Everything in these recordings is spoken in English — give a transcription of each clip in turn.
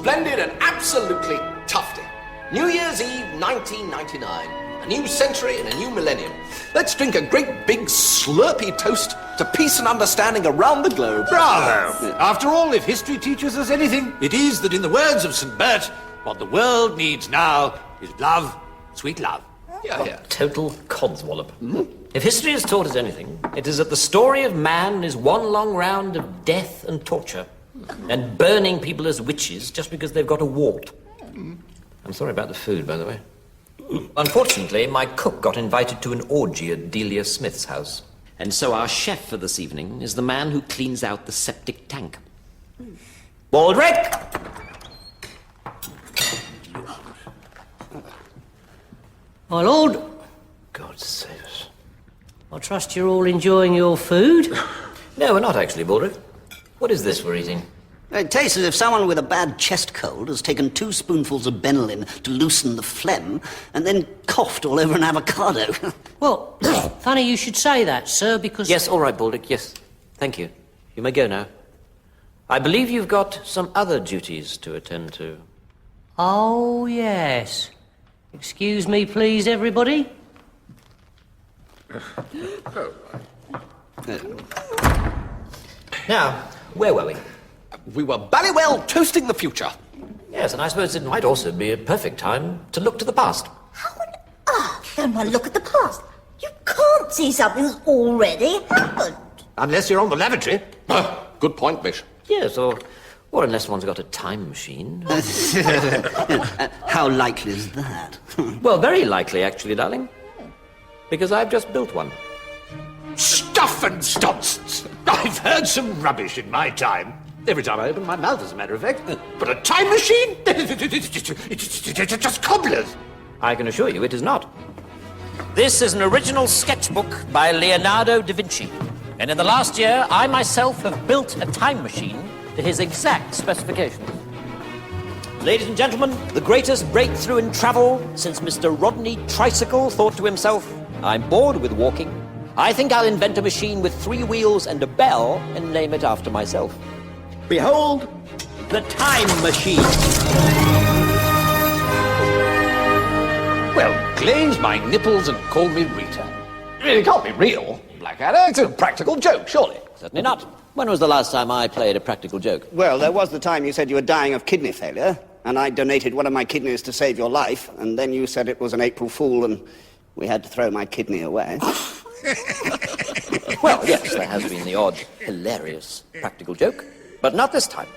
splendid and absolutely tufty. New Year's Eve 1999. A new century and a new millennium. Let's drink a great big slurpy toast to peace and understanding around the globe. Bravo! After all, if history teaches us anything, it is that in the words of St. Bert, what the world needs now is love, sweet love. Yeah. Total codswallop. If history has taught us anything, it is that the story of man is one long round of death and torture, and burning people as witches just because they've got a wart. I'm sorry about the food, by the way. Unfortunately, my cook got invited to an orgy at Delia Smith's house. And so our chef for this evening is the man who cleans out the septic tank. Baldrick! My lord, God save us. I trust you're all enjoying your food. No, we're not actually, Baldrick. What is this we're eating? It tastes as if someone with a bad chest cold has taken 2 spoonfuls of Benylin to loosen the phlegm and then coughed all over an avocado. Well, funny you should say that, sir, because... Yes, all right, Baldrick, yes. Thank you. You may go now. I believe you've got some other duties to attend to. Oh, yes. Excuse me, please, everybody. Now, where were we? We were ballywell toasting the future. Yes, and I suppose it might also be a perfect time to look to the past. How on earth can one look at the past? You can't see something that's already happened. Unless you're on the lavatory. Good point, Bish. Yes, or unless one's got a time machine. How likely is that? Well, very likely, actually, darling. Because I've just built one. Stuff and nonsense! I've heard some rubbish in my time. Every time I open my mouth, as a matter of fact. But a time machine? It's just cobblers. I can assure you it is not. This is an original sketchbook by Leonardo da Vinci. And in the last year, I myself have built a time machine to his exact specifications. Ladies and gentlemen, the greatest breakthrough in travel since Mr. Rodney Tricycle thought to himself, I'm bored with walking. I think I'll invent a machine with 3 wheels and a bell and name it after myself. Behold, the time machine. Well, glaze my nipples and call me Rita. It can't be real, Blackadder. It's a practical joke, surely. Certainly not. When was the last time I played a practical joke? Well, there was the time you said you were dying of kidney failure, and I donated one of my kidneys to save your life, and then you said it was an April Fool, and we had to throw my kidney away. Well, yes, there has been the odd hilarious practical joke, but not this time.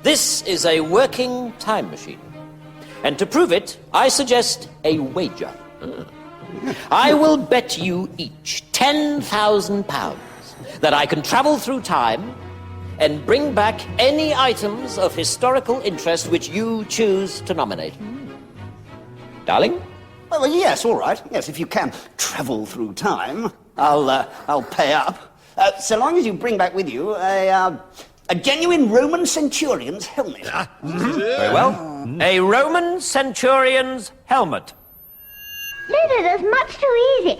This is a working time machine. And to prove it, I suggest a wager. I will bet you each £10,000 that I can travel through time and bring back any items of historical interest which you choose to nominate. Darling? Well, yes, all right. Yes, if you can travel through time, I'll pay up. So long as you bring back with you a genuine Roman centurion's helmet. Very well. A Roman centurion's helmet. Lily, that's much too easy.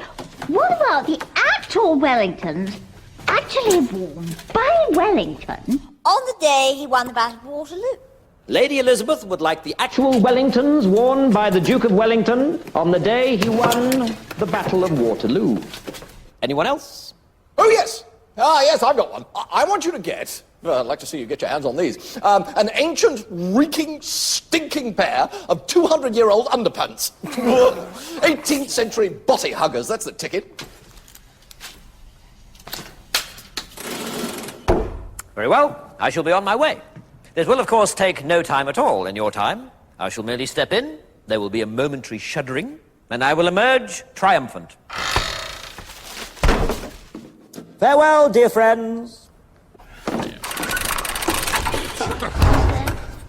What about the actual Wellingtons actually worn by Wellington on the day he won the Battle of Waterloo? Lady Elizabeth would like the actual Wellingtons worn by the Duke of Wellington on the day he won the Battle of Waterloo. Anyone else? Oh, yes. Yes, I've got one. I want you to get, I'd like to see you get your hands on these, an ancient, reeking, stinking pair of 200-year-old underpants. 18th century body huggers, that's the ticket. Very well. I shall be on my way. This will, of course, take no time at all in your time. I shall merely step in, there will be a momentary shuddering, and I will emerge triumphant. Farewell, dear friends.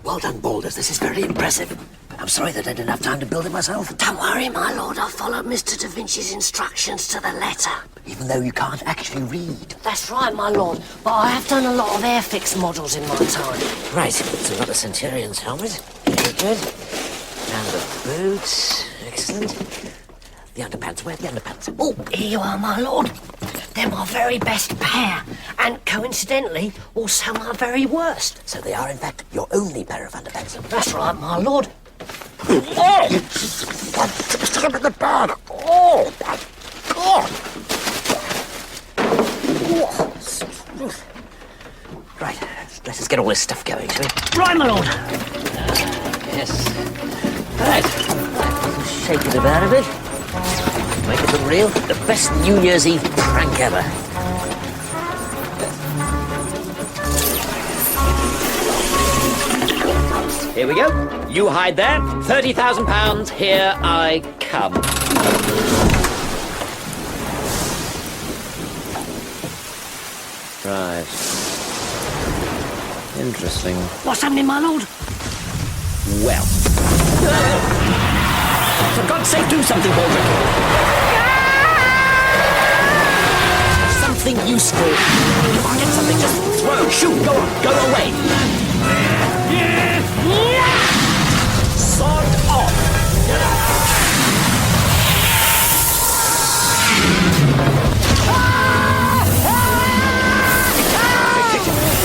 Well done, Balders. This is very impressive. I'm sorry that I didn't have time to build it myself. Don't worry, my lord. I followed Mr. Da Vinci's instructions to the letter. Even though you can't actually read. That's right, my lord. But I have done a lot of Airfix models in my time. Right, so we've got the Centurion's helmet. Very good. And the boots. Excellent. The underpants. Where are the underpants? Oh, here you are, my lord. They're my very best pair, and coincidentally, also my very worst. So they are, in fact, your only pair of underpants. That's right, my lord. Oh! Stop in the bag! Oh, my God! Right, let us get all this stuff going, shall we? Right, my lord. Yes. Right. Shake it about a bit. Make it look real. The best New Year's Eve prank ever. Here we go. You hide there. £30,000. Here I come. Right. Interesting. What's happening, my lord? Well. For God's sake, do something, Baldric. Something useful. If I get something, just throw, shoot, go on, go away. Sod off.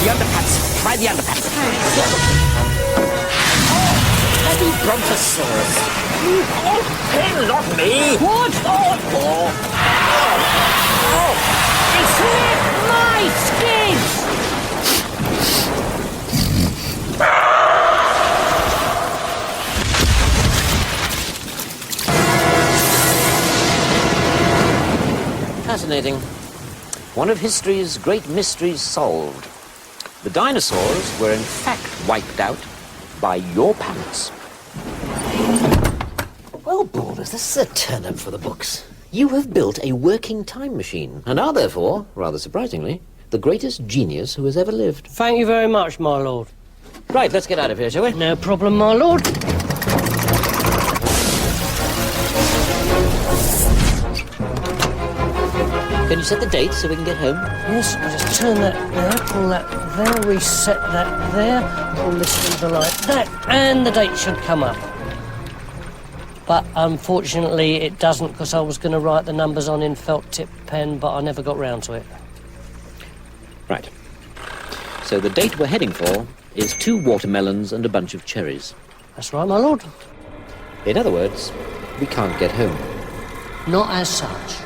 The underpants. Try the underpants. Bloody Brontosaurus. Oh, hey, not me. What? It's lit my skin! Fascinating. One of history's great mysteries solved. The dinosaurs were in fact wiped out by your pants. Well, Balders, this is a turn-up for the books. You have built a working time machine, and are therefore, rather surprisingly, the greatest genius who has ever lived. Thank you very much, my lord. Right, let's get out of here, shall we? No problem, my lord. Can you set the date so we can get home? Yes, I'll just turn that there, pull that there, reset that there, pull this lever like that, and the date should come up. But unfortunately it doesn't, because I was going to write the numbers on in felt tip pen, but I never got round to it. Right. So the date we're heading for is 2 watermelons and a bunch of cherries. That's right, my lord. In other words, we can't get home. Not as such.